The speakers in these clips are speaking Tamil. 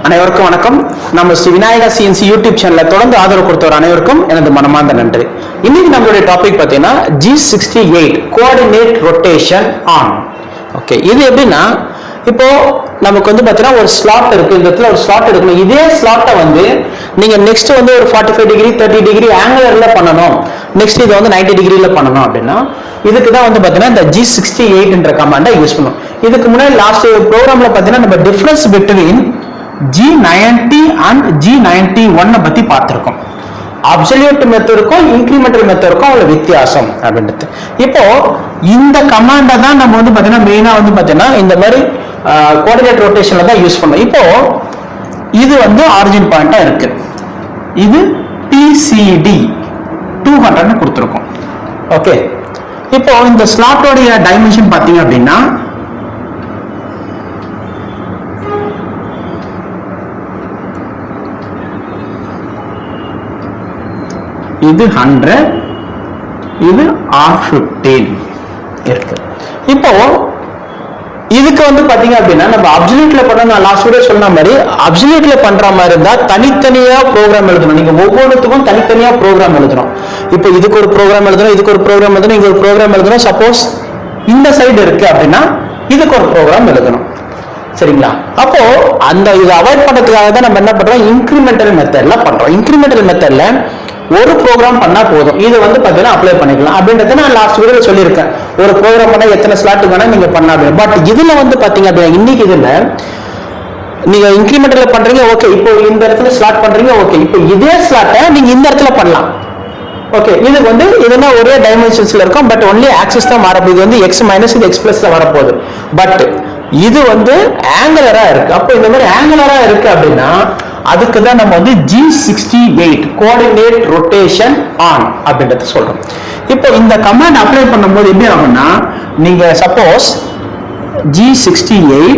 அனைவருக்கும் வணக்கம். நம்ம ஸ்ரீ விநாயகா சிஎன்சி யூடியூப் சேனல்ல தொடர்ந்து ஆதரவு கொடுத்தவர் அனைவருக்கும் எனது மனமார்ந்த நன்றி. இன்னைக்கு நம்மளுடைய டாபிக் பார்த்தீங்கன்னா G68 coordinate rotation on. Okay, இது எப்படின்னா இப்போ நமக்கு வந்து பார்த்தீங்கன்னா ஒரு ஸ்லாட் இருக்கு, இந்த இடத்துல ஒரு ஸ்லாட் எடுக்கணும். இதே ஸ்லாட்டை வந்து நீங்க நெக்ஸ்ட் வந்து ஒரு 45 டிகிரி 30 டிகிரி ஆங்குலர்ல பண்ணணும், நெக்ஸ்ட் இதை வந்து 90 டிகிரில பண்ணணும் அப்படின்னா இதுக்கு தான் வந்து பார்த்தீங்கன்னா இந்த G68 கமாண்டை யூஸ் பண்ணும். இதுக்கு முன்னாடி லாஸ்ட் ப்ரோக்ராம்ல பார்த்தீங்கன்னா நம்ம difference between G90 and G91 பத்தி பார்த்திருக்கோம். அப்சல்யூட் மெத்தடுக்கும் இன்கிரிமெண்டல் மெத்தடுக்கும் அவ்வளவு வித்தியாசம் அப்படின்றது. இப்போ இந்த கமாண்டை தான் நம்ம வந்து பார்த்தீங்கன்னா மெயினா வந்து பார்த்தீங்கன்னா இந்த மாதிரி கோஆர்டினேட் ரொட்டேஷன்ல தான் யூஸ் பண்ணோம். இப்போ இது வந்து ஆரிஜின் பாயிண்டா இருக்கு, இது PCD 200 கொடுத்துருக்கோம். ஓகே, இப்போ இந்த ஸ்லாட்டோடைய டைமென்ஷன் பார்த்தீங்க அப்படின்னா இது 100, இது R15 இருக்கு. இப்போ இதுக்கு வந்து பாத்தீங்க அப்படின்னா நம்ம அப்சல்யூட்ல பண்ண, நான் லாஸ்ட் வீடியோ சொன்ன மாதிரி அப்சல்யூட்ல பண்ற மாதிரி இருந்தா தனித்தனியா ப்ரோக்ராம் எழுதணும். நீங்க ஒவ்வொன்றுத்துக்கும் தனித்தனியா ப்ரோக்ராம் எழுதணும். இப்போ இதுக்கு ஒரு ப்ரோக்ராம் எழுதணும், இதுக்கு ஒரு ப்ரோக்ராம் எழுதணும், இங்க ஒரு ப்ரோக்ராம் எழுதணும். சப்போஸ் இந்த சைடு இருக்கு அப்படின்னா இதுக்கு ஒரு ப்ரோக்ராம் எழுதணும். சரிங்களா? அப்போ அந்த இதை அவாய்ட் பண்றதுக்காக தான் நம்ம என்ன பண்றோம், இன்கிரிமெண்டல் மெத்தட்ல பண்றோம். இன்கிரிமெண்டல் மெத்தட்ல ஒரு ப்ரோக்ராம் பண்ணா போதும், இது வந்து பாத்தீங்கன்னா அப்ளை பண்ணிக்கலாம் அப்படின்றத நான் லாஸ்ட் வீடியோல சொல்லியிருக்கேன். ஒரு ப்ரோக்ராம் பண்ணா எத்தனை ஸ்லாட்டுக்கு வேணா நீங்க பண்ணலாம். பட் இதுல வந்து பாத்தீங்க அப்படின்னா இன்னைக்கு இதுல நீங்க இன்கிரிமெண்டல்ல பண்றீங்க, ஓகே, இப்போ இந்த இடத்துல ஸ்லாட் பண்றீங்க, ஓகே, இப்போ இதே ஸ்லாட்டை நீங்க இந்த இடத்துல பண்ணலாம். ஓகே, இது வந்து இதெல்லாம் ஒரே டைமென்ஷன்ஸ்ல இருக்கும், பட் ஒன்லி ஆக்சிஸ் தான் மாறப்போகுது. இது வந்து எக்ஸ் மைனஸ் இது எக்ஸ் பிளஸ் தான் வரப்போகுது. பட் இது வந்து ஆங்குலரா இருக்கு. அப்போ இந்த மாதிரி ஆங்குலரா இருக்கு அப்படின்னா அதுக்கு தான் நம்ம வந்து G68 கோஆர்டினேட் ரொட்டேஷன் ஆன் அப்படின்றத சொல்றோம். இப்போ இந்த கமாண்ட் அப்ளை பண்ணும்போது எப்படி ஆகும்னா, நீங்க சப்போஸ் G68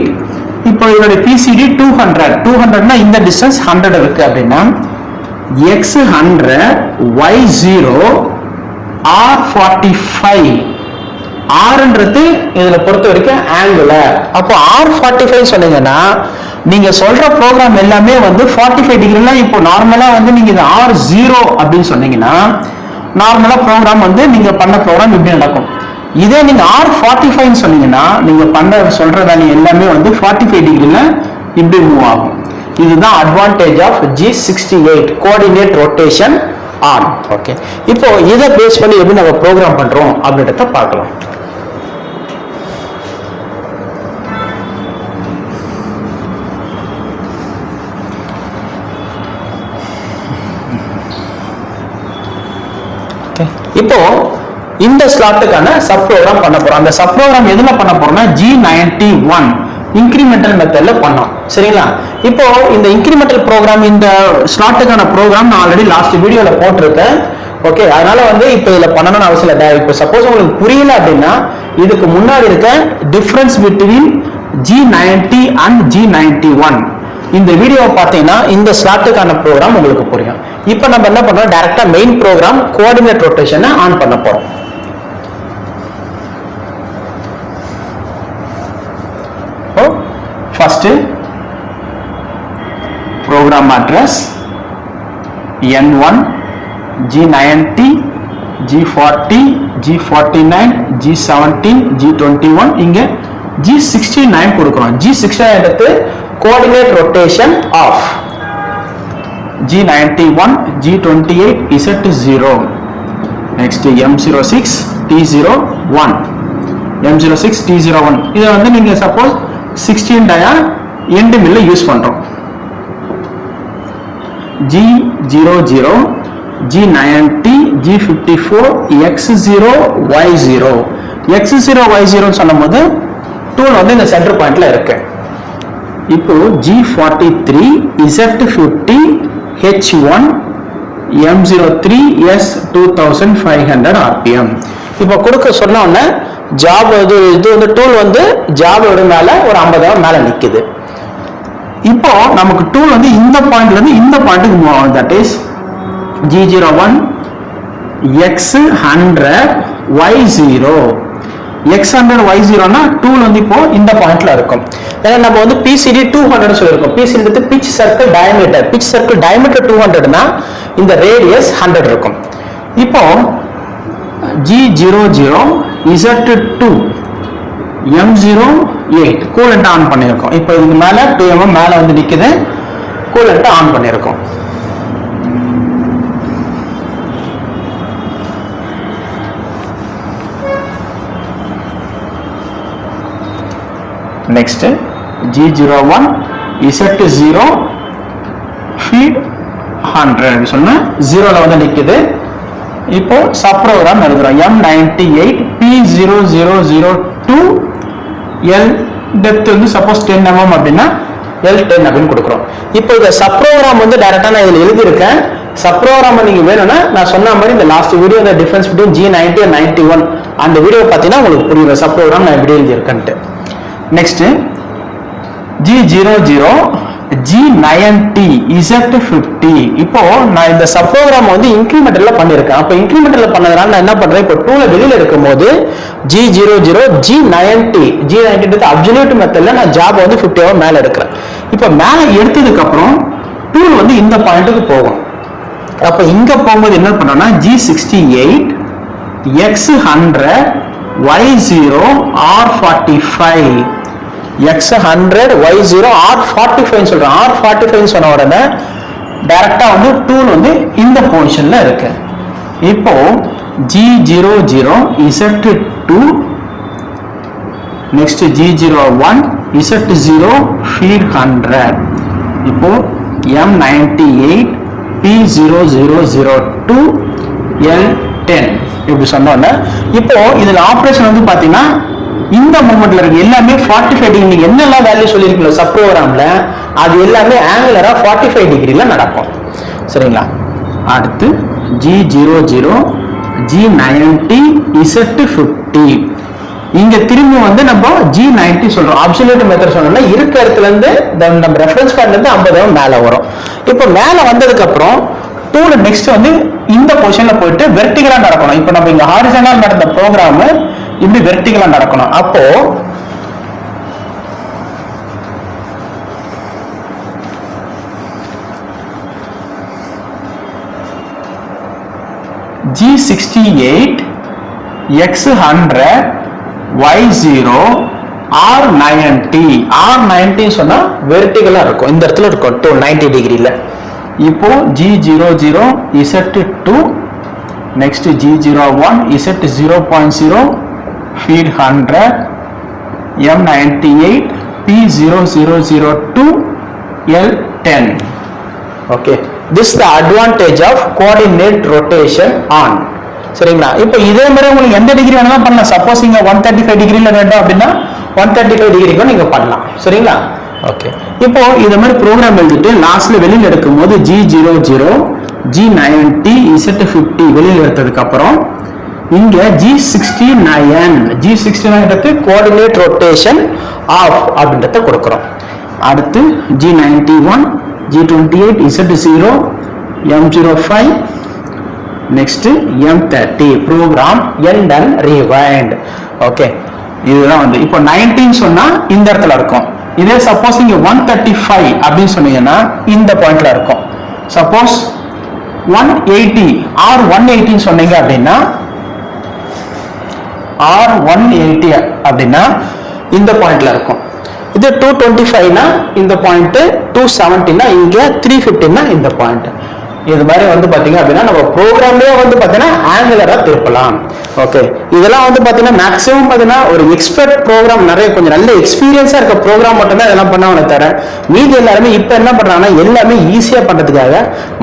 இப்போ இதோட PCD 200 இந்த டிஸ்டன்ஸ் 100 இருக்கு அப்படின்னா X 100 Y 0 R 45 ஆர்ன்றது இதுல பொறுத்த வரைக்கும் ஆங்குலர். அப்போ R45 சொன்னீங்கன்னா நீங்க சொல்ற ப்ரோக்ராம் எல்லாமே வந்து 45 டிகிரில, இப்போ நார்மலா வந்து நீங்க இது R0 அப்படின்னு சொன்னீங்கன்னா நார்மலா ப்ரோக்ராம் வந்து நீங்க பண்ண ப்ரோக்ராம் இப்படி நடக்கும். இதே நீங்க R45 சொன்னீங்கன்னா நீங்க பண்ண சொல்ற வேலை எல்லாமே வந்து 45 டிகிரில இப்படி மூவ் ஆகும். இதுதான் advantage of G68 coordinate rotation on. Okay, இப்போ இதை பேஸ் பண்ணி எப்படி நம்ம ப்ரோக்ராம் பண்றோம் அப்படின்றத பார்க்கலாம். இப்போ இந்த ஸ்லாட்டுக்கான சப் ப்ரோக்ராம் பண்ண போறோம். அந்த சப் ப்ரோக்ராம் எதுல பண்ண போறோம்னா G91 இன்கிரிமெண்டல் மெத்தட்ல பண்ணோம். சரிங்களா? இப்போ இந்த இன்கிரிமெண்டல் ப்ரோக்ராம், இந்த ஸ்லாட்டுக்கான ப்ரோக்ராம் நான் ஆல்ரெடி லாஸ்ட் வீடியோல போட்டிருக்கேன். ஓகே, அதனால வந்து இப்போ இதுல பண்ணணும்னு அவசியம் இல்லை. இப்போ சப்போஸ் உங்களுக்கு புரியல அப்படின்னா இதுக்கு முன்னாடி இருக்க difference between G90 and G91 இந்த வீடியோவை பார்த்தீங்கன்னா இந்த ஸ்லாட்டுக்கான ப்ரோக்ராம் உங்களுக்கு புரியும். இப்போ நம்ம என்ன பண்றோம், டைரக்டா மெயின் ப்ரோக்ராம் கோஆர்டினேட் ரொட்டேஷனை ஆன் பண்ண போறோம். First program address N1 G90 G40 G49 G17 G21 இங்க G69 கொடுக்கிறோம். G69 எடுத்து coordinate rotation of G91 G28 Z0, next M06 T01 M06 T01. இதை வந்து நீங்க சப்போஸ் 16 டயா எண்ட் மில்ல யூஸ் பண்றோம். G00 G90 G54 X0 Y0 X0 Y0 சொல்லும் போது டூல் வந்து இந்த சென்டர் பாயிண்ட்ல இருக்கு. இப்போ G43 Z50 H1 M03 S 2500 RPM. இப்போ கொடுக்க சொன்ன உடனே ஜாப் இது வந்து டூல் வந்து ஜாபோட மேல ஒரு 50 மேல நிக்குது. இப்போ நமக்கு டூல் வந்து இந்த பாயிண்ட்ல இருந்து இந்த பாயிண்ட்டுக்கு மூவ் ஆகும். That is G01 X100 Y0 x100 y0 னா டூல் வந்து இப்போ இந்த பாயிண்ட்ல இருக்கும். ஏன்னா நம்ம வந்து PCD 200 சொல்லியிருக்கோம். PCD pitch circle diameter, pitch circle diameter 200 னா இந்த radius 100 இருக்கும். இப்போ G00 Z2 M08 coolant on பண்ணியிருக்கோம். இப்போ இதுக்கு மேல 2mm மேல வந்து நிக்குது, கூலண்ட் ஆன் பண்ணியிருக்கோம். நெக்ஸ்ட் G01 Z0 feed 100 சொன்னா 0ல வந்து நிக்குது. இப்போ சப் ப்ரோக்ராம் எழுதுறோம். M98 P0002 L டெப்த் வந்து சப்போஸ் 10 mm அப்படின்னா L10 அப்படின்னு கொடுக்குறோம். இப்போ இந்த சப் ப்ரோக்ராம் வந்து டைரக்டா நான் இதில் எழுதியிருக்கேன். சப் ப்ரோக்ராம் நீங்க வேணும்னா நான் சொன்ன மாதிரி இந்த லாஸ்ட் வீடியோ இந்த டிஃபரன்ஸ் பிட்வீன் G90 and 91 அந்த வீடியோ பார்த்தீங்கன்னா உங்களுக்கு புரியும் சப் ப்ரோக்ராம் நான் எப்படி எழுதியிருக்கேன்ட்டு. Next G00 G90 Z50. இப்போ நான் இந்த சப் ப்ரோக்ராம் வந்து இன்கிரிமெண்டல்ல பண்ணிருக்கேன். அப்ப இன்கிரிமெண்டல்ல பண்ணதுனால நான் என்ன பண்றேன், இப்போ 2ல வெளியில இருக்கும்போது G00 G90 அப்சல்யூட் மெத்தட்ல நான் ஜாப் வந்து 50 மேல எடுக்கிறேன். இப்போ மேல எடுத்ததுக்கு அப்புறம் 2 வந்து இந்த பாயிண்ட்டுக்கு போகும். அப்ப இங்க போகும்போது என்ன பண்ணோம்னா G68 X100 Y0 R45 X100 Y0 R45 சொல்றேன். R45 சொன்ன உடனே டைரக்டா வந்து டூல் வந்து இந்த பொசிஷன்ல இருக்கு. இப்போ G00 Z2 next G01 Z0 feed 100. இப்போ M98 P0002 L10 இப்படி சொன்னோம்னா இப்போ இதுல ஆபரேஷன் வந்து பாத்தீங்கன்னா இந்த மூமெண்ட்ல இருக்கு எல்லாமே 45 டிகிரி. என்னெல்லாம் வேல்யூ சொல்லியிருக்கீங்களோ சப் ப்ரோக்ராம்ல அது எல்லாமே ஆங்குலரா 45 டிகிரில நடக்கும். சரிங்களா? அடுத்து G00 G90 Z50. இங்க திரும்பி வந்து நம்ம G90 சொல்றோம். அப்சல்யூட் மெத்தட் சொன்னோம்னா இருக்க இடத்துல இருந்து நம்ம ரெஃபரன்ஸ் பாயிண்ட்ல இருந்து 50 மேல வரும். இப்போ மேல வந்ததுக்கு அப்புறம் டூல நெக்ஸ்ட் வந்து இந்த பொசிஷன்ல போயிட்டு வெர்டிகலா நடக்கணும். இப்போ நம்ம இங்க ஹாரிசான்டல் நடந்த ப்ரோக்ராம் இப்படி வெர்டிகலா நடக்கணும். அப்போ G68 X100 Y0 R90 சொன்னா வெர்டிகலா இருக்கும். இந்த இடத்துல இருக்கும் 90 டிகிரில. இப்போ G00 Z2 next G01 Z0.0 feed 100 M98 P0002 L10. okay, this is the advantage of coordinate rotation on. சரிங்களா? இப்போ இதே மாதிரி உங்களுக்கு எந்த டிகிரி வேணாலும் பண்ணலாம். சப்போஸ் இங்க 135 டிகிரில வேண்டும் அப்படின்னா 135 டிகிரிக்கு நீங்க பண்ணலாம். சரிங்களா? ஓகே, இப்போ இந்த மாதிரி ப்ரோக்ராம் எழுதிட்டு லாஸ்ட்ல வெளியில எடுக்கும்போது G00 G90 Z50 வெளியில எடுத்ததுக்கு அப்புறம் இங்க G69 கோஆர்டினேட் ரொட்டேஷன் ஆஃப் அப்படின்றத கொடுக்கிறோம். அடுத்து G91 G28 Z0 M05 next M30 program end and rewind. Okay, இதுதான் வந்து இப்போ 19 சொன்னா இந்த இடத்துல இருக்கும். இதே சப்போஸ் இங்க 135 அப்படின்னு சொன்னீங்கன்னா இந்த பாயிண்ட்ல இருக்கும். சப்போஸ் 180 R180 சொன்னீங்க அப்படின்னா R180 அப்படின்னா இந்த பாயிண்ட்ல இருக்கும். இது 225 இந்த பாயிண்ட், 270 இங்க, 350 இந்த பாயிண்ட். இது மாதிரி வந்து பாத்தீங்க அப்படின்னா நம்ம ப்ரோக்ராம்லயே வந்து பாத்தீங்கன்னா ஆங்குலரா திருப்பலாம். ஓகே, இதெல்லாம் வந்து பாத்தீங்கன்னா மேக்ஸிமம் பாத்தீங்கன்னா ஒரு எக்ஸ்பர்ட் ப்ரோக்ராம் நிறைய கொஞ்சம் நல்ல எக்ஸ்பீரியன்ஸா இருக்க ப்ரோக்ராம் மட்டும் தான் இதெல்லாம் பண்ண தர மீதி எல்லாருமே இப்ப என்ன பண்றாங்கன்னா எல்லாமே ஈஸியா பண்றதுக்காக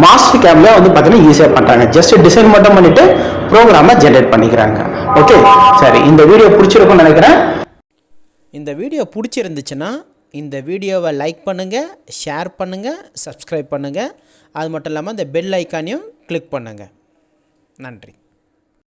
மாஸ்டர் கேம்ல வந்து பாத்தீங்கன்னா ஈஸியா பண்றாங்க. ஜஸ்ட் டிசைன் மட்டும் பண்ணிட்டு ப்ரோக்ராமை ஜெனரேட் பண்ணிக்கிறாங்க. ஓகே, சரி, இந்த வீடியோ பிடிச்சிருக்கும்னு நினைக்கிறேன். இந்த வீடியோ பிடிச்சிருந்துச்சுன்னா இந்த வீடியோவை லைக் பண்ணுங்கள், ஷேர் பண்ணுங்கள், சப்ஸ்கிரைப் பண்ணுங்கள். அது மட்டும் இல்லாமல் இந்த பெல் ஐக்கானையும் கிளிக் பண்ணுங்கள். நன்றி.